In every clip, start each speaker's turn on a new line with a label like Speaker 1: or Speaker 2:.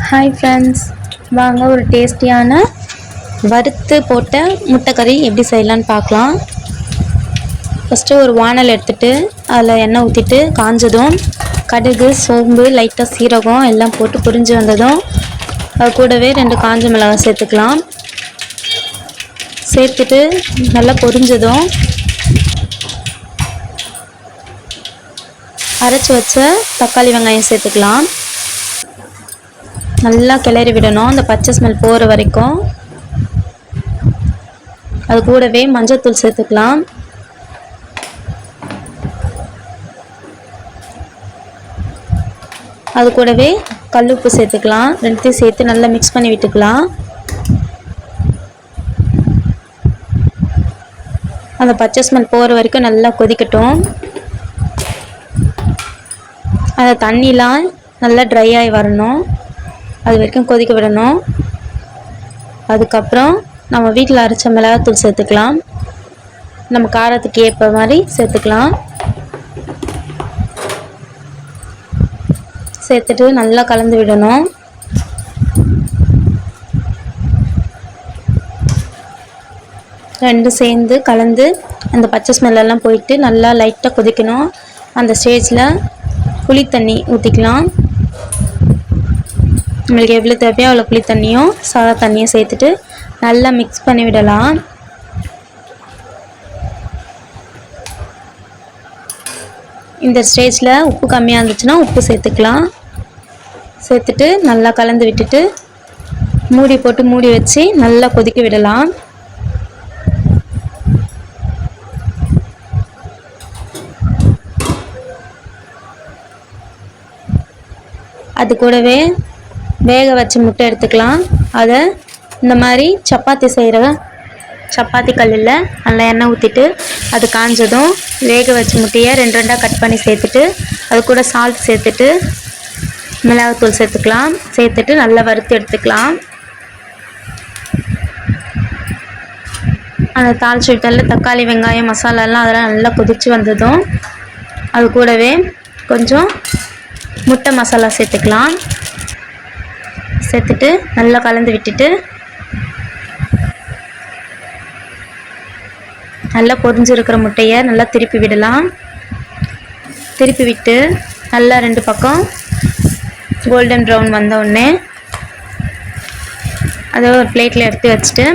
Speaker 1: Hi friends, வாங்க ஒரு டேஸ்டியான வறுத்து போட்ட முட்டை கறி எப்படி செய்யலான்னு பார்க்கலாம். ஃபஸ்ட்டு ஒரு வானல் எடுத்துகிட்டு அதில் எண்ணெய் ஊற்றிட்டு காஞ்சதும் கடுகு, சோம்பு, லைட்டாக சீரகம் எல்லாம் போட்டு பொரிஞ்சு வந்ததும் அது கூடவே 2 காஞ்ச மிளகாய் சேர்த்துக்கலாம். சேர்த்துட்டு நல்லா பொரிஞ்சதும் அரைச்சி வச்ச தக்காளி வெங்காயம் சேர்த்துக்கலாம். நல்லா கிளறி விடணும், அந்த பச்சை ஸ்மெல் போகிற வரைக்கும். அது கூடவே மஞ்சள்தூள் சேர்த்துக்கலாம். அது கூடவே கல்லுப்பு சேர்த்துக்கலாம். ரெண்டுத்தையும் சேர்த்து நல்லா மிக்ஸ் பண்ணி விட்டுக்கலாம். அந்த பச்சை ஸ்மெல் போகிற வரைக்கும் நல்லா கொதிக்கட்டும். அந்த தண்ணிலாம் நல்லா ட்ரை ஆகி வரணும், அது வரைக்கும் கொதிக்க விடணும். அதுக்கப்புறம் நம்ம வீட்டில் அரைச்ச மிளகாத்தூள் சேர்த்துக்கலாம். நம்ம காரத்துக்கு ஏற்ப மாதிரி சேர்த்துக்கலாம். சேர்த்துட்டு நல்லா கலந்து விடணும். ரெண்டும் சேர்ந்து கலந்து அந்த பச்சை ஸ்மெல்லாம் போயிட்டு நல்லா லைட்டாக கொதிக்கணும். அந்த ஸ்டேஜில் புளி தண்ணி ஊற்றிக்கலாம். நம்மளுக்கு எவ்வளோ தேவையோ அவ்வளோ புளி தண்ணியும் சாதா தண்ணியும் சேர்த்துட்டு நல்லா மிக்ஸ் பண்ணி விடலாம். இந்த ஸ்டேஜில் உப்பு கம்மியாக இருந்துச்சுன்னா உப்பு சேர்த்துக்கலாம். சேர்த்துட்டு நல்லா கலந்து விட்டுட்டு மூடி போட்டு மூடி வச்சு நல்லா கொதிக்க விடலாம். அது கூடவே வேக வச்ச முட்டை எடுத்துக்கலாம். அதை இந்த மாதிரி சப்பாத்தி செய்கிற சப்பாத்தி கல்லில் நல்லா எண்ணெய் ஊற்றிட்டு அது காஞ்சதும் வேக வச்ச முட்டையை 2 கட் பண்ணி சேர்த்துட்டு அது கூட சால்ட் சேர்த்துட்டு மிளகாத்தூள் சேர்த்துக்கலாம். சேர்த்துட்டு நல்லா வறுத்து எடுத்துக்கலாம். அந்த தாளிச்சு விட்டதில் தக்காளி, வெங்காயம், மசாலாலாம் அதெல்லாம் நல்லா கொதித்து வந்ததும் அது கூடவே கொஞ்சம் முட்டை மசாலா சேர்த்துக்கலாம். சேர்த்துட்டு நல்லா கலந்து விட்டுட்டு நல்லா பொரிஞ்சிருக்கிற முட்டையை நல்லா திருப்பி விடலாம். திருப்பி விட்டு நல்லா 2 பக்கம் கோல்டன் ப்ரௌன் வந்தோடனே அதை ஒரு பிளேட்டில் எடுத்து வச்சுட்டு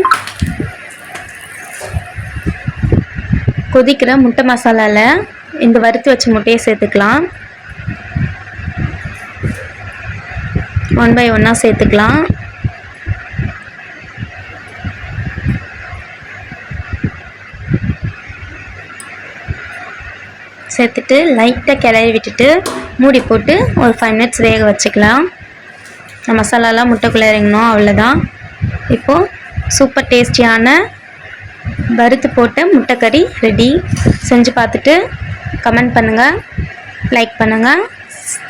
Speaker 1: கொதிக்கிற முட்டை மசாலாவில் இந்த வறுத்து வச்ச முட்டையை சேர்த்துக்கலாம். 1 by 1 சேர்த்துக்கலாம். சேர்த்துட்டு லைட்டாக கிளறி விட்டுட்டு மூடி போட்டு ஒரு 5 minutes வேக வச்சுக்கலாம். மசாலாலாம் முட்டைக்குள்ளே இறங்கணும், அவ்வளோதான். இப்போது சூப்பர் டேஸ்டியான வறுத்து போட்ட முட்டைக்கறி ரெடி. செஞ்சு பார்த்துட்டு கமெண்ட் பண்ணுங்கள், லைக் பண்ணுங்கள்,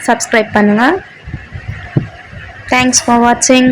Speaker 1: சப்ஸ்கிரைப் பண்ணுங்கள். Thanks for watching.